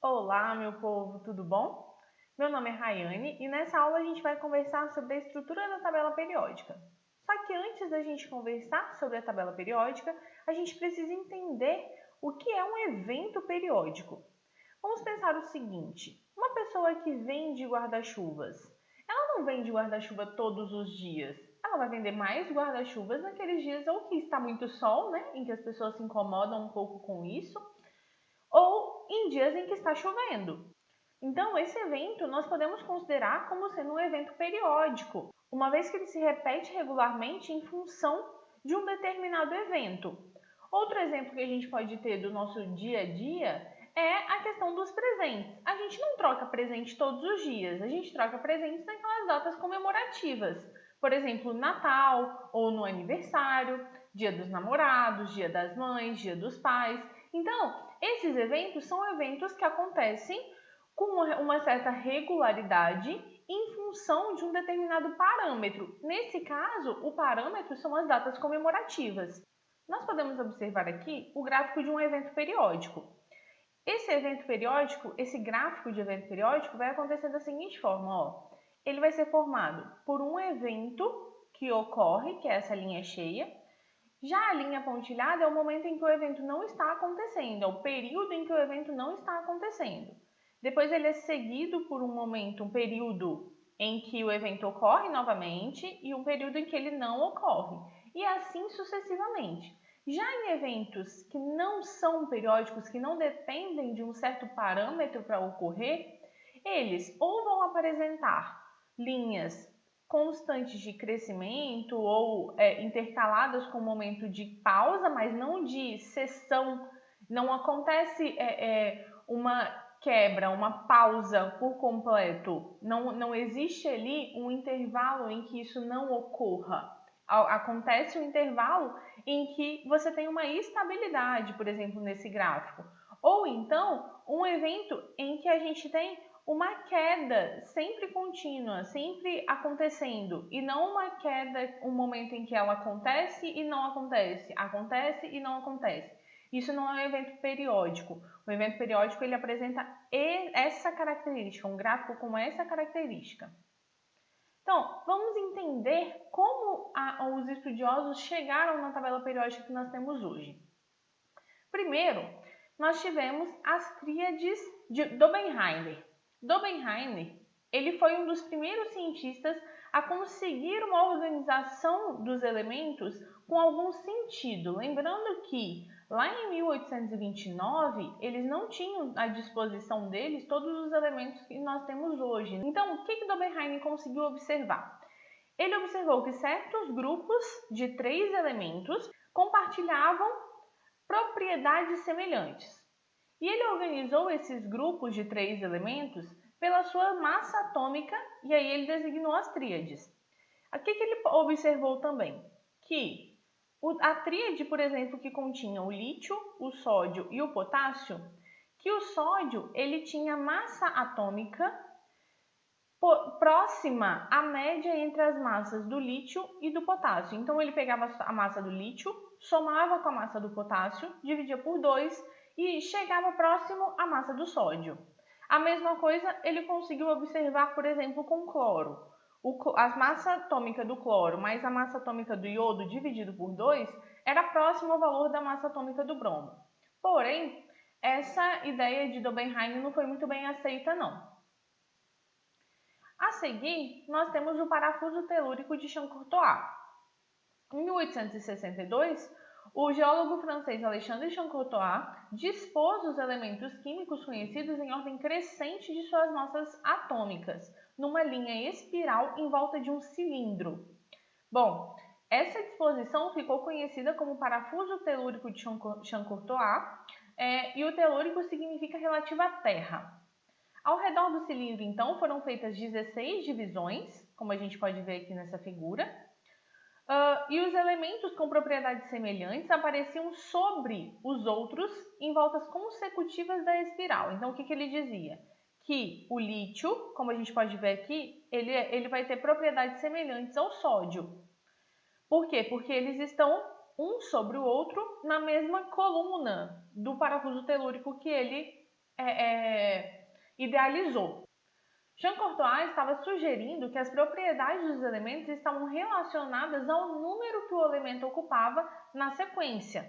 Olá, meu povo, tudo bom? Meu nome é Rayane e nessa aula a gente vai conversar sobre a estrutura da tabela periódica. Só que antes da gente conversar sobre a tabela periódica, a gente precisa entender o que é um evento periódico. Vamos pensar o seguinte: uma pessoa que vende guarda-chuvas, ela não vende guarda-chuva todos os dias. Ela vai vender mais guarda-chuvas naqueles dias ou que está muito sol, né, em que as pessoas se incomodam um pouco com isso, ou em dias em que está chovendo. Então, esse evento nós podemos considerar como sendo um evento periódico, uma vez que ele se repete regularmente em função de um determinado evento. Outro exemplo que a gente pode ter do nosso dia a dia é a questão dos presentes. A gente não troca presente todos os dias, a gente troca presentes naquelas datas comemorativas. Por exemplo, Natal ou no aniversário, Dia dos Namorados, Dia das Mães, Dia dos Pais. Então, esses eventos são eventos que acontecem com uma certa regularidade em função de um determinado parâmetro. Nesse caso, o parâmetro são as datas comemorativas. Nós podemos observar aqui o gráfico de um evento periódico. Esse evento periódico, esse gráfico de evento periódico vai acontecer da seguinte forma, ó. Ele vai ser formado por um evento que ocorre, que é essa linha cheia. Já a linha pontilhada é o momento em que o evento não está acontecendo, é o período em que o evento não está acontecendo. Depois ele é seguido por um momento, um período em que o evento ocorre novamente e um período em que ele não ocorre. E assim sucessivamente. Já em eventos que não são periódicos, que não dependem de um certo parâmetro para ocorrer, eles ou vão apresentar linhas constantes de crescimento ou intercaladas com um momento de pausa, mas não de cessão. Não acontece uma quebra, uma pausa por completo. Não existe ali um intervalo em que isso não ocorra. Acontece um intervalo em que você tem uma estabilidade, por exemplo, nesse gráfico. Ou então, um evento em que a gente tem uma queda sempre contínua, sempre acontecendo, e não uma queda, um momento em que ela acontece e não acontece, acontece e não acontece. Isso não é um evento periódico. O evento periódico ele apresenta essa característica, um gráfico com essa característica. Então, vamos entender como os estudiosos chegaram na tabela periódica que nós temos hoje. Primeiro, nós tivemos as tríades de Dobenheimer. Dobenheimer, ele foi um dos primeiros cientistas a conseguir uma organização dos elementos com algum sentido. Lembrando que lá em 1829, eles não tinham à disposição deles todos os elementos que nós temos hoje. Então, o que Dobenheimer conseguiu observar? Ele observou que certos grupos de 3 elementos compartilhavam propriedades semelhantes. E ele organizou esses grupos de 3 elementos pela sua massa atômica e aí ele designou as tríades. O que ele observou também? Que a tríade, por exemplo, que continha o lítio, o sódio e o potássio, que o sódio ele tinha massa atômica próxima à média entre as massas do lítio e do potássio. Então ele pegava a massa do lítio, somava com a massa do potássio, dividia por 2 e chegava próximo à massa do sódio. A mesma coisa ele conseguiu observar, por exemplo, com cloro. A massa atômica do cloro mais a massa atômica do iodo dividido por 2 era próximo ao valor da massa atômica do bromo. Porém, essa ideia de Dobenheimer não foi muito bem aceita, não. A seguir, nós temos o parafuso telúrico de Champ-Courtois. Em 1862, o geólogo francês Alexandre Champ-Courtois dispôs os elementos químicos conhecidos em ordem crescente de suas massas atômicas, numa linha espiral em volta de um cilindro. Bom, essa disposição ficou conhecida como parafuso telúrico de Champ-Courtois, e o telúrico significa relativo à Terra. Ao redor do cilindro, então, foram feitas 16 divisões, como a gente pode ver aqui nessa figura, e os elementos com propriedades semelhantes apareciam sobre os outros em voltas consecutivas da espiral. Então, o que ele dizia? Que o lítio, como a gente pode ver aqui, ele vai ter propriedades semelhantes ao sódio. Por quê? Porque eles estão um sobre o outro na mesma coluna do parafuso telúrico que ele idealizou. Jean Courtois estava sugerindo que as propriedades dos elementos estavam relacionadas ao número que o elemento ocupava na sequência.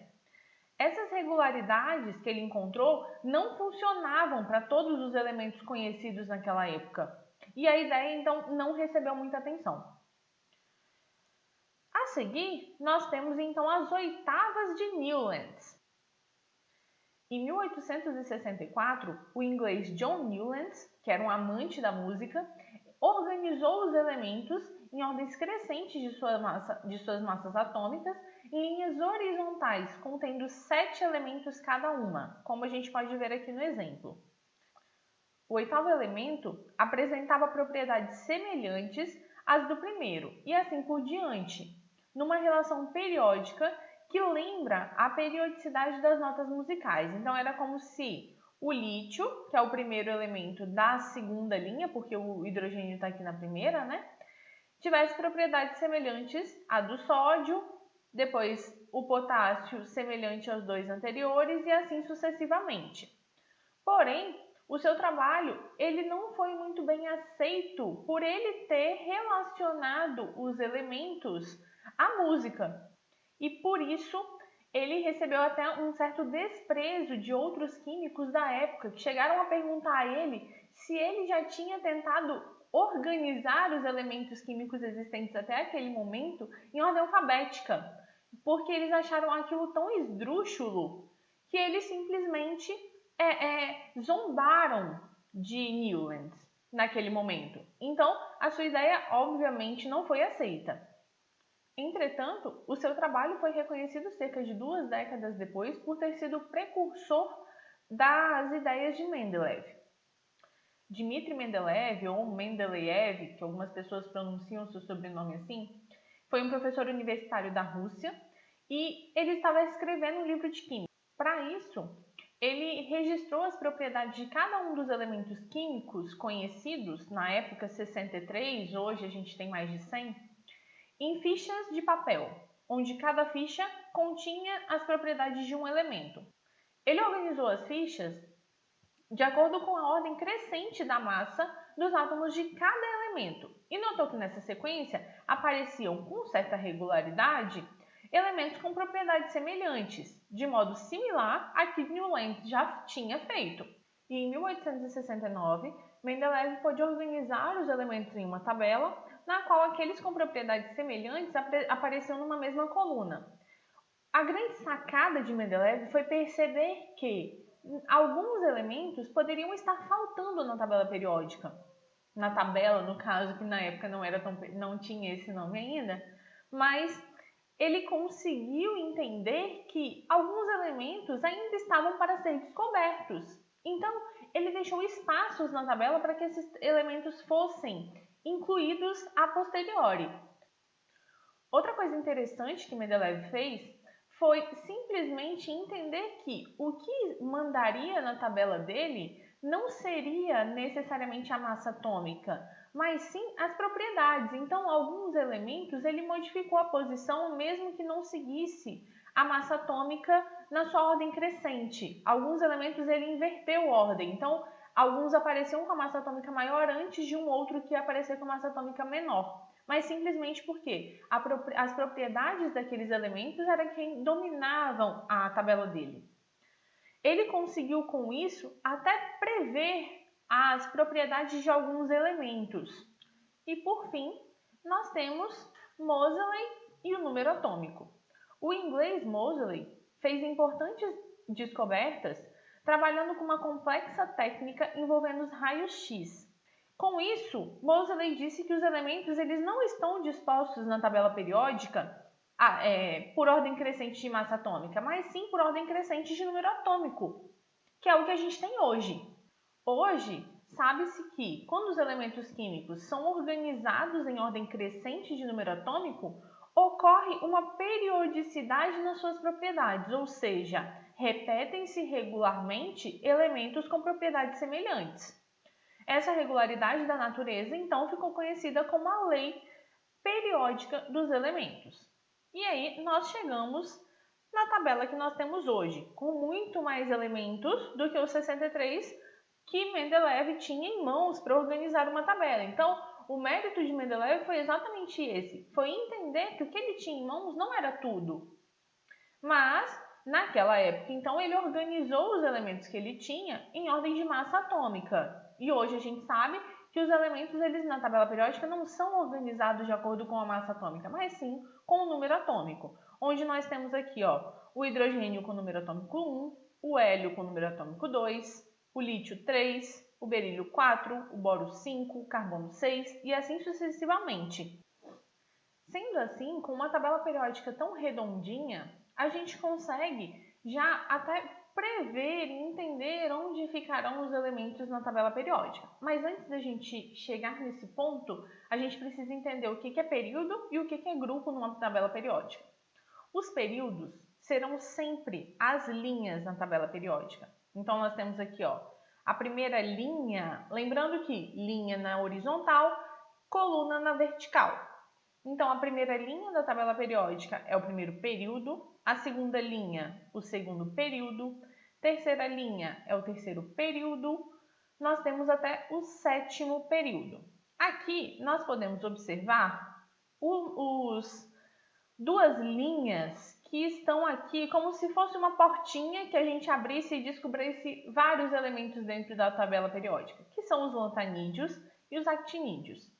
Essas regularidades que ele encontrou não funcionavam para todos os elementos conhecidos naquela época, e a ideia então não recebeu muita atenção. A seguir, nós temos então as oitavas de Newlands. Em 1864, o inglês John Newlands, que era um amante da música, organizou os elementos em ordens crescentes de suas massas atômicas em linhas horizontais, contendo 7 elementos cada uma, como a gente pode ver aqui no exemplo. O oitavo elemento apresentava propriedades semelhantes às do primeiro, e assim por diante, numa relação periódica que lembra a periodicidade das notas musicais. Então, era como se o lítio, que é o primeiro elemento da segunda linha, porque o hidrogênio está aqui na primeira, né? Tivesse propriedades semelhantes à do sódio, depois o potássio semelhante aos dois anteriores e assim sucessivamente. Porém, o seu trabalho ele não foi muito bem aceito por ele ter relacionado os elementos à música. E por isso ele recebeu até um certo desprezo de outros químicos da época, que chegaram a perguntar a ele se ele já tinha tentado organizar os elementos químicos existentes até aquele momento em ordem alfabética, porque eles acharam aquilo tão esdrúxulo que eles simplesmente zombaram de Newlands naquele momento. Então, a sua ideia obviamente não foi aceita. Entretanto, o seu trabalho foi reconhecido cerca de 2 décadas depois por ter sido precursor das ideias de Mendeleev. Dmitri Mendeleev, ou Mendeleev, que algumas pessoas pronunciam seu sobrenome assim, foi um professor universitário da Rússia e ele estava escrevendo um livro de química. Para isso, ele registrou as propriedades de cada um dos elementos químicos conhecidos, na época 63, hoje a gente tem mais de 100, em fichas de papel, onde cada ficha continha as propriedades de um elemento. Ele organizou as fichas de acordo com a ordem crescente da massa dos átomos de cada elemento e notou que nessa sequência apareciam com certa regularidade elementos com propriedades semelhantes, de modo similar a que Newlands já tinha feito. E em 1869, Mendeleev pôde organizar os elementos em uma tabela, na qual aqueles com propriedades semelhantes apareciam numa mesma coluna. A grande sacada de Mendeleev foi perceber que alguns elementos poderiam estar faltando na tabela periódica. Na tabela, no caso, que na época não tinha esse nome ainda, mas ele conseguiu entender que alguns elementos ainda estavam para ser descobertos. Então, ele deixou espaços na tabela para que esses elementos fossem incluídos a posteriori. Outra coisa interessante que Mendeleev fez foi simplesmente entender que o que mandaria na tabela dele não seria necessariamente a massa atômica, mas sim as propriedades. Então, alguns elementos ele modificou a posição mesmo que não seguisse a massa atômica na sua ordem crescente. Alguns elementos ele inverteu a ordem. Então, alguns apareciam com a massa atômica maior antes de um outro que aparecer com a massa atômica menor. Mas simplesmente porque as propriedades daqueles elementos eram quem dominavam a tabela dele. Ele conseguiu com isso até prever as propriedades de alguns elementos. E por fim, nós temos Moseley e o número atômico. O inglês Moseley fez importantes descobertas trabalhando com uma complexa técnica envolvendo os raios X. Com isso, Moseley disse que os elementos eles não estão dispostos na tabela periódica por ordem crescente de massa atômica, mas sim por ordem crescente de número atômico, que é o que a gente tem hoje. Hoje, sabe-se que quando os elementos químicos são organizados em ordem crescente de número atômico, ocorre uma periodicidade nas suas propriedades, ou seja, repetem-se regularmente elementos com propriedades semelhantes. Essa regularidade da natureza, então, ficou conhecida como a lei periódica dos elementos. E aí nós chegamos na tabela que nós temos hoje, com muito mais elementos do que os 63 que Mendeleev tinha em mãos para organizar uma tabela. Então, o mérito de Mendeleev foi exatamente esse, foi entender que o que ele tinha em mãos não era tudo. Mas, naquela época, então, ele organizou os elementos que ele tinha em ordem de massa atômica. E hoje a gente sabe que os elementos eles, na tabela periódica não são organizados de acordo com a massa atômica, mas sim com o número atômico. Onde nós temos aqui o hidrogênio com o número atômico 1, o hélio com o número atômico 2, o lítio 3, o berílio 4, o boro 5, o carbono 6 e assim sucessivamente. Sendo assim, com uma tabela periódica tão redondinha, a gente consegue já até prever e entender onde ficarão os elementos na tabela periódica. Mas antes da gente chegar nesse ponto, a gente precisa entender o que é período e o que é grupo numa tabela periódica. Os períodos serão sempre as linhas na tabela periódica. Então, nós temos aqui a primeira linha, lembrando que linha na horizontal, coluna na vertical. Então, a primeira linha da tabela periódica é o primeiro período, a segunda linha, o segundo período, terceira linha é o terceiro período, nós temos até o sétimo período. Aqui, nós podemos observar duas linhas que estão aqui como se fosse uma portinha que a gente abrisse e descobrisse vários elementos dentro da tabela periódica, que são os lantanídeos e os actinídeos.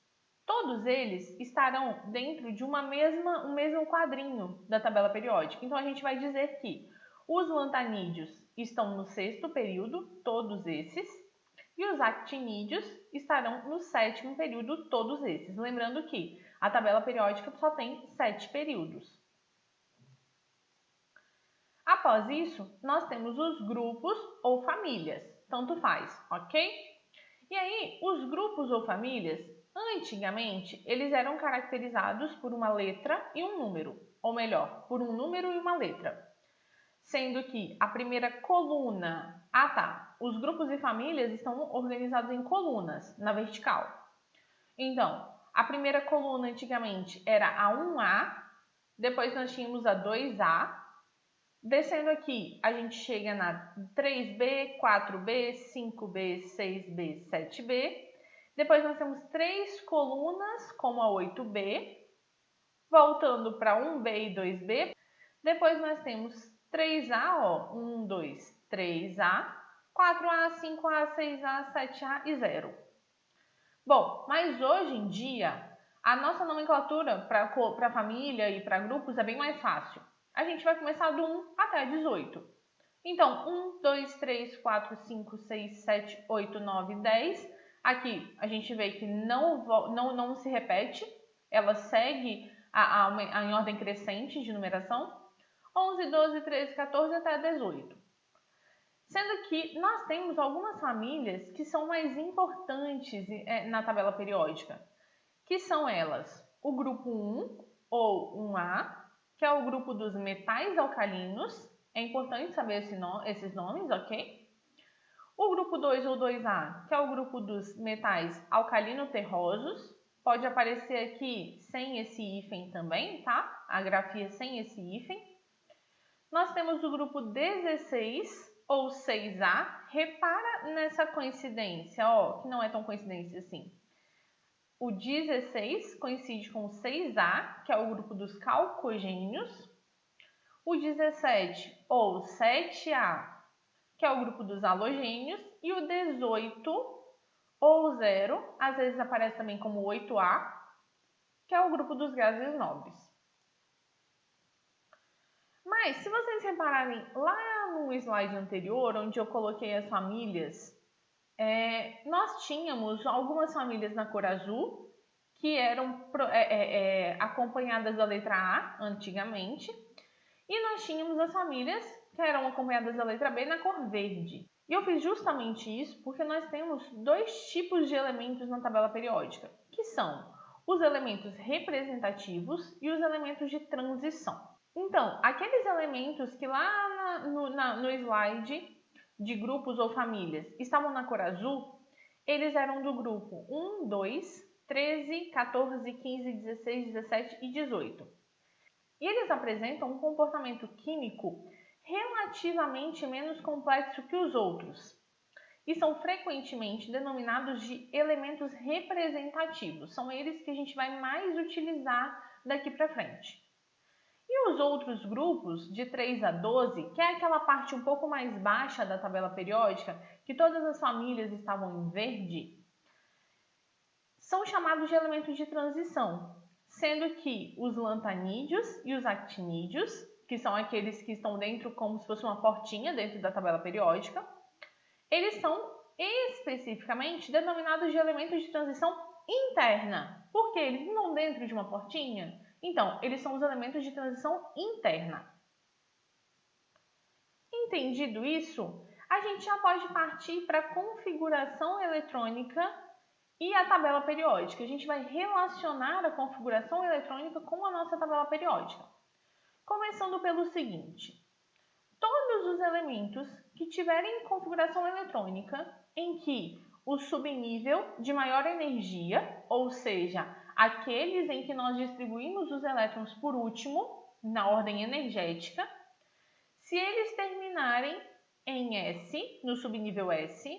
Todos eles estarão dentro de um mesmo quadrinho da tabela periódica. Então, a gente vai dizer que os lantanídeos estão no sexto período, todos esses, e os actinídeos estarão no sétimo período, todos esses. Lembrando que a tabela periódica só tem 7 períodos. Após isso, nós temos os grupos ou famílias, tanto faz, ok? E aí, os grupos ou famílias, antigamente, eles eram caracterizados por uma letra e um número, ou melhor, por um número e uma letra. Sendo que a primeira coluna... Os grupos e famílias estão organizados em colunas, na vertical. Então, a primeira coluna antigamente era a 1A, depois nós tínhamos a 2A, descendo aqui, a gente chega na 3B, 4B, 5B, 6B, 7B. Depois nós temos 3 colunas, como a 8B, voltando para 1B e 2B. Depois nós temos 3A, 1, 2, 3A, 4A, 5A, 6A, 7A e 0. Bom, mas hoje em dia, a nossa nomenclatura para família e para grupos é bem mais fácil. A gente vai começar do 1 até 18. Então, 1, 2, 3, 4, 5, 6, 7, 8, 9, 10. Aqui a gente vê que não se repete, ela segue em ordem crescente de numeração. 11, 12, 13, 14 até 18. Sendo que nós temos algumas famílias que são mais importantes na tabela periódica, que são elas o grupo 1 ou 1A, que é o grupo dos metais alcalinos. É importante saber esses nomes, ok? O grupo 2 ou 2A, que é o grupo dos metais alcalino-terrosos. Pode aparecer aqui sem esse hífen também, tá? A grafia sem esse hífen. Nós temos o grupo 16 ou 6A. Repara nessa coincidência, que não é tão coincidência assim. O 16 coincide com o 6A, que é o grupo dos calcogênios. O 17 ou 7A, que é o grupo dos halogênios. E o 18 ou 0, às vezes aparece também como 8A, que é o grupo dos gases nobres. Mas, se vocês repararem lá no slide anterior, onde eu coloquei as famílias, nós tínhamos algumas famílias na cor azul, que eram acompanhadas da letra A, antigamente, e nós tínhamos as famílias que eram acompanhadas da letra B na cor verde. E eu fiz justamente isso porque nós temos 2 tipos de elementos na tabela periódica, que são os elementos representativos e os elementos de transição. Então, aqueles elementos que lá no slide de grupos ou famílias estavam na cor azul, eles eram do grupo 1, 2, 13, 14, 15, 16, 17 e 18. e eles apresentam um comportamento químico relativamente menos complexo que os outros e são frequentemente denominados de elementos representativos. São eles que a gente vai mais utilizar daqui para frente. E os outros grupos, de 3 a 12, que é aquela parte um pouco mais baixa da tabela periódica, que todas as famílias estavam em verde, são chamados de elementos de transição, sendo que os lantanídeos e os actinídeos, que são aqueles que estão dentro como se fosse uma portinha dentro da tabela periódica, eles são especificamente denominados de elementos de transição interna. Por quê? Eles não estão dentro de uma portinha? Então, eles são os elementos de transição interna. Entendido isso, a gente já pode partir para a configuração eletrônica e a tabela periódica. A gente vai relacionar a configuração eletrônica com a nossa tabela periódica. Começando pelo seguinte: todos os elementos que tiverem configuração eletrônica em que o subnível de maior energia, ou seja, aqueles em que nós distribuímos os elétrons por último, na ordem energética, se eles terminarem em S, no subnível S,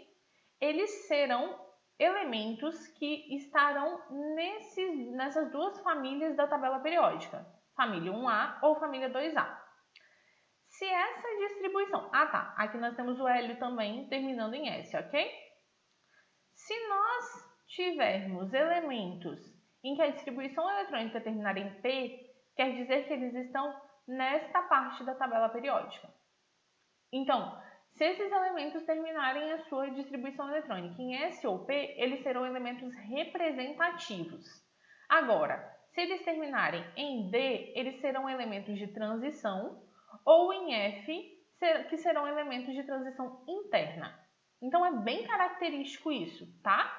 eles serão elementos que estarão nessas duas famílias da tabela periódica, família 1A ou família 2A. Se essa distribuição... aqui nós temos o hélio também terminando em S, ok? Se nós tivermos elementos em que a distribuição eletrônica terminar em P, quer dizer que eles estão nesta parte da tabela periódica. Então, se esses elementos terminarem a sua distribuição eletrônica em S ou P, eles serão elementos representativos. Agora, se eles terminarem em D, eles serão elementos de transição, ou em F, que serão elementos de transição interna. Então, é bem característico isso, tá?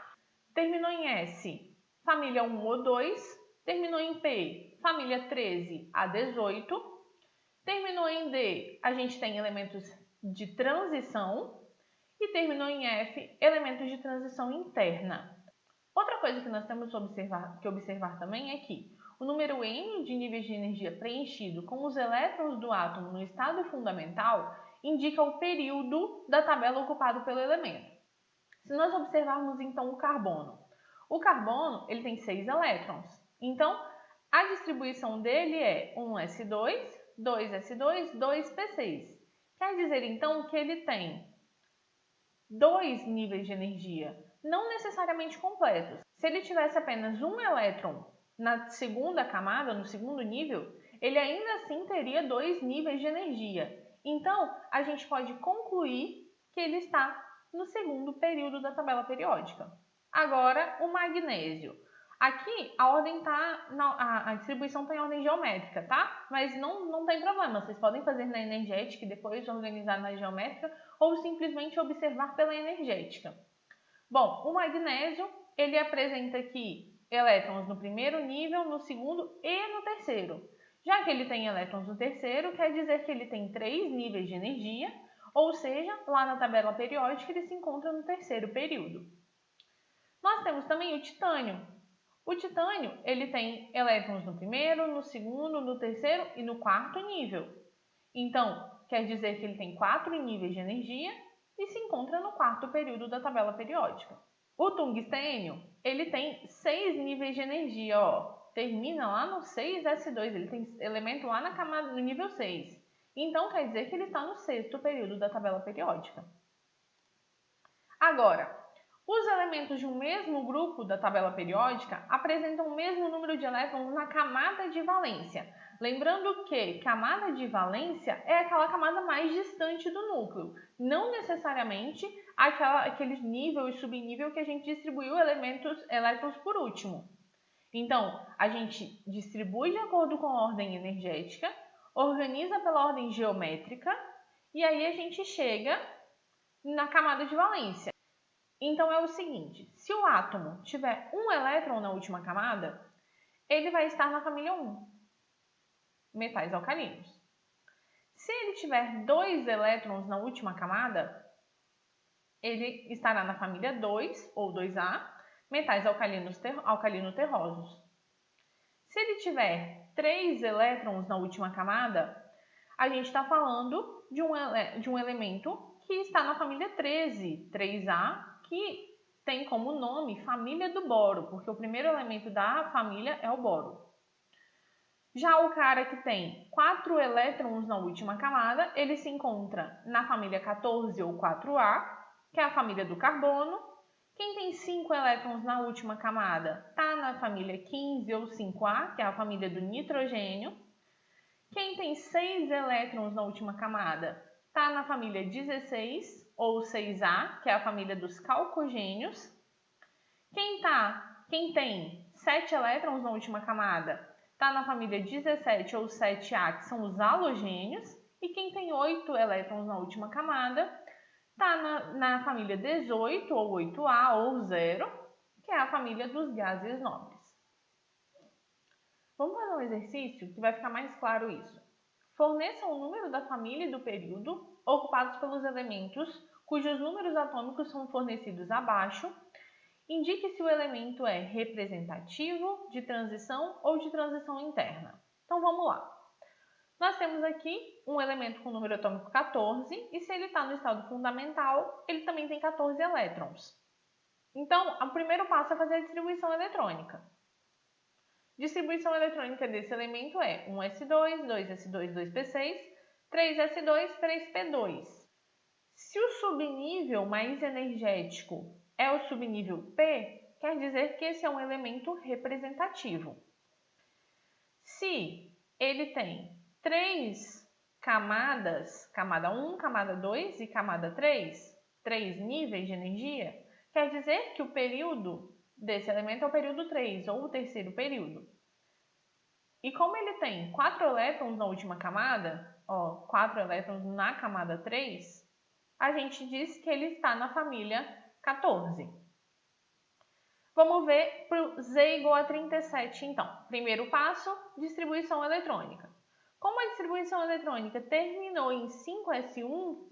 Terminou em S, família 1 ou 2. Terminou em P, família 13 a 18. Terminou em D, a gente tem elementos de transição. E terminou em F, elementos de transição interna. Outra coisa que nós temos que observar também é que o número N de níveis de energia preenchido com os elétrons do átomo no estado fundamental indica o período da tabela ocupado pelo elemento. Se nós observarmos então o carbono ele tem 6 elétrons. Então, a distribuição dele é 1s2, 2s2, 2p6. Quer dizer então que ele tem 2 níveis de energia, não necessariamente completos. Se ele tivesse apenas um elétron na segunda camada, no segundo nível, ele ainda assim teria 2 níveis de energia. Então, a gente pode concluir que ele está no segundo período da tabela periódica. Agora, o magnésio. Aqui, a distribuição está em ordem geométrica, tá? Mas não tem problema, vocês podem fazer na energética e depois organizar na geométrica ou simplesmente observar pela energética. Bom, o magnésio, ele apresenta aqui elétrons no primeiro nível, no segundo e no terceiro. Já que ele tem elétrons no terceiro, quer dizer que ele tem 3 níveis de energia, ou seja, lá na tabela periódica ele se encontra no terceiro período. Nós temos também o titânio. O titânio, ele tem elétrons no primeiro, no segundo, no terceiro e no quarto nível. Então, quer dizer que ele tem 4 níveis de energia e se encontra no quarto período da tabela periódica. O tungstênio, ele tem 6 níveis de energia, termina lá no 6s2, ele tem elemento lá na camada do nível 6. Então, quer dizer que ele está no sexto período da tabela periódica. Agora, os elementos de um mesmo grupo da tabela periódica apresentam o mesmo número de elétrons na camada de valência. Lembrando que camada de valência é aquela camada mais distante do núcleo, não necessariamente aquele nível e subnível que a gente distribuiu elétrons por último. Então, a gente distribui de acordo com a ordem energética, organiza pela ordem geométrica e aí a gente chega na camada de valência. Então, é o seguinte, se o átomo tiver um elétron na última camada, ele vai estar na família 1, metais alcalinos. Se ele tiver 2 elétrons na última camada, ele estará na família 2 ou 2A, metais alcalino-terrosos. Se ele tiver 3 elétrons na última camada, a gente está falando de um elemento que está na família 13, 3A, que tem como nome família do boro, porque o primeiro elemento da família é o boro. Já o cara que tem 4 elétrons na última camada, ele se encontra na família 14 ou 4A, que é a família do carbono. Quem tem 5 elétrons na última camada está na família 15 ou 5A, que é a família do nitrogênio. Quem tem 6 elétrons na última camada está na família 16 ou 6A, que é a família dos calcogênios. Quem tem 7 elétrons na última camada está na família 17 ou 7A, que são os halogênios. E quem tem 8 elétrons na última camada está na família 18 ou 8A ou 0, que é a família dos gases nobres. Vamos fazer um exercício que vai ficar mais claro isso. Forneça o número da família e do período ocupados pelos elementos cujos números atômicos são fornecidos abaixo. Indique se o elemento é representativo, de transição ou de transição interna. Então vamos lá. Nós temos aqui um elemento com número atômico 14 e se ele está no estado fundamental, ele também tem 14 elétrons. Então, o primeiro passo é fazer a distribuição eletrônica. Distribuição eletrônica desse elemento é 1s2, 2s2, 2p6, 3s2, 3p2. Se o subnível mais energético é o subnível P, quer dizer que esse é um elemento representativo. Se ele tem 3 camadas, camada 1, camada 2 e camada 3 níveis de energia, quer dizer que o período desse elemento é o período 3, ou o terceiro período. E como ele tem 4 elétrons na última camada, 4 elétrons na camada 3, a gente diz que ele está na família 14. Vamos ver para o Z igual a 37, então. Primeiro passo, distribuição eletrônica. Como a distribuição eletrônica terminou em 5s1,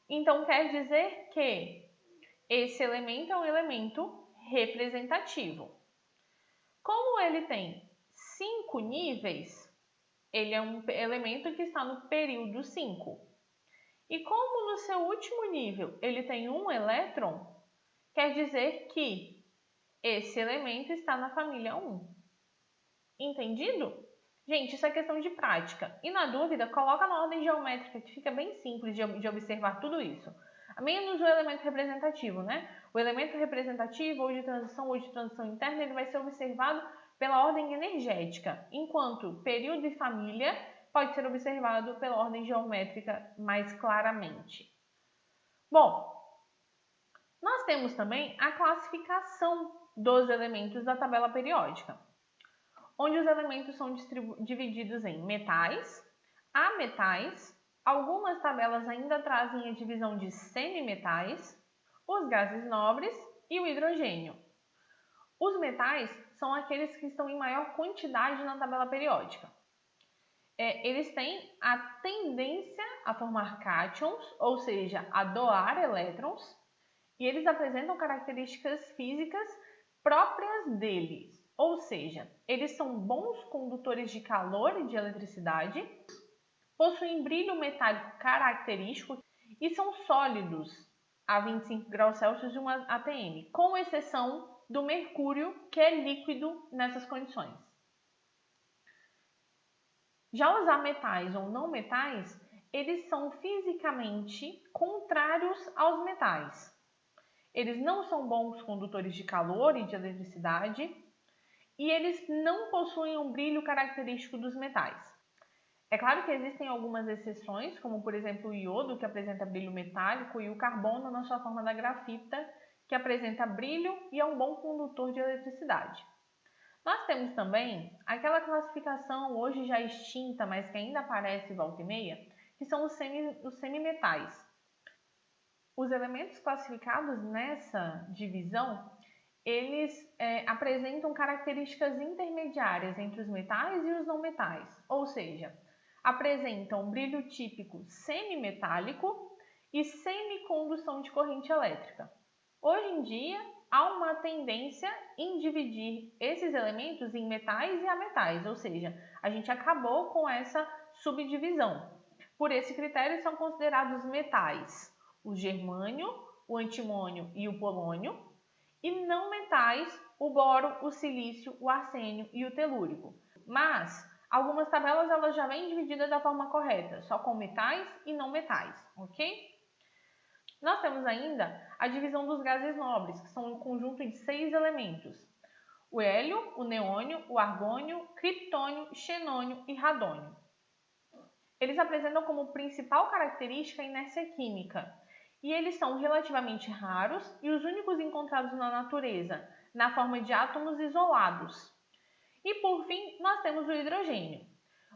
então quer dizer que esse elemento é um elemento representativo. Como ele tem 5 níveis, ele é um elemento que está no período 5. E como no seu último nível ele tem 1 elétron, quer dizer que esse elemento está na família 1. Entendido? Gente, isso é questão de prática. E na dúvida, coloca na ordem geométrica, que fica bem simples de observar tudo isso. Menos o elemento representativo, né? O elemento representativo, ou de transição interna, ele vai ser observado pela ordem energética, enquanto período e família pode ser observado pela ordem geométrica mais claramente. Bom, nós temos também a classificação dos elementos da tabela periódica, onde os elementos são divididos em metais, ametais, algumas tabelas ainda trazem a divisão de semimetais, os gases nobres e o hidrogênio. Os metais são aqueles que estão em maior quantidade na tabela periódica. Eles têm a tendência a formar cátions, ou seja, a doar elétrons, e eles apresentam características físicas próprias deles, ou seja, eles são bons condutores de calor e de eletricidade, possuem brilho metálico característico e são sólidos a 25 graus Celsius e 1 atm, com exceção do mercúrio, que é líquido nessas condições. Já os ametais ou não metais, eles são fisicamente contrários aos metais. Eles não são bons condutores de calor e de eletricidade e eles não possuem um brilho característico dos metais. É claro que existem algumas exceções, como por exemplo o iodo, que apresenta brilho metálico, e o carbono na sua forma da grafita, que apresenta brilho e é um bom condutor de eletricidade. Nós temos também aquela classificação hoje já extinta, mas que ainda aparece volta e meia, que são os semimetais. Os elementos classificados nessa divisão, eles apresentam características intermediárias entre os metais e os não metais, ou seja, apresentam brilho típico semimetálico e semicondução de corrente elétrica. Hoje em dia, há uma tendência em dividir esses elementos em metais e ametais, ou seja, a gente acabou com essa subdivisão. Por esse critério são considerados metais o germânio, o antimônio e o polônio, e não metais o boro, o silício, o arsênio e o telúrico. Mas algumas tabelas elas já vêm divididas da forma correta, só com metais e não metais, ok? Nós temos ainda a divisão dos gases nobres, que são um conjunto de 6 elementos. O hélio, o neônio, o argônio, criptônio, xenônio e radônio. Eles apresentam como principal característica a inércia química, e eles são relativamente raros e os únicos encontrados na natureza, na forma de átomos isolados. E por fim, nós temos o hidrogênio.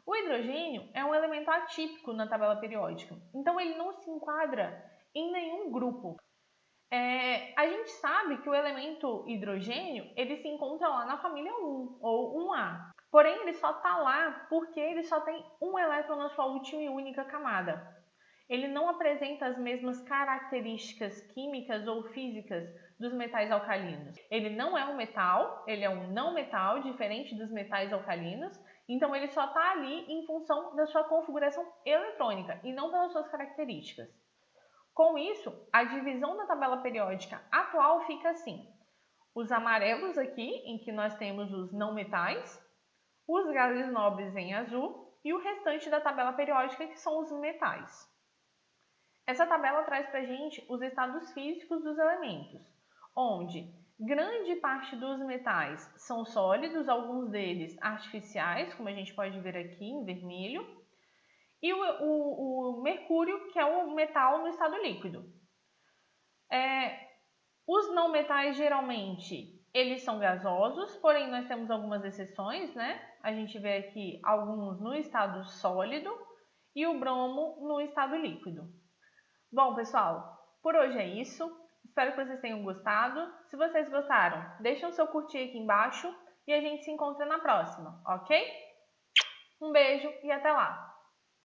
O hidrogênio é um elemento atípico na tabela periódica, então ele não se enquadra em nenhum grupo. A gente sabe que o elemento hidrogênio ele se encontra lá na família 1 ou 1A. Porém, ele só está lá porque ele só tem um elétron na sua última e única camada. Ele não apresenta as mesmas características químicas ou físicas dos metais alcalinos. Ele não é um metal, ele é um não metal, diferente dos metais alcalinos, então ele só está ali em função da sua configuração eletrônica e não pelas suas características. Com isso, a divisão da tabela periódica atual fica assim. Os amarelos aqui, em que nós temos os não metais, os gases nobres em azul e o restante da tabela periódica, que são os metais. Essa tabela traz para a gente os estados físicos dos elementos, onde grande parte dos metais são sólidos, alguns deles artificiais, como a gente pode ver aqui em vermelho, e o mercúrio, que é um metal no estado líquido. Os não metais, geralmente, eles são gasosos, porém nós temos algumas exceções, né? A gente vê aqui alguns no estado sólido e o bromo no estado líquido. Bom, pessoal, por hoje é isso. Espero que vocês tenham gostado. Se vocês gostaram, deixem o seu curtir aqui embaixo e a gente se encontra na próxima, ok? Um beijo e até lá!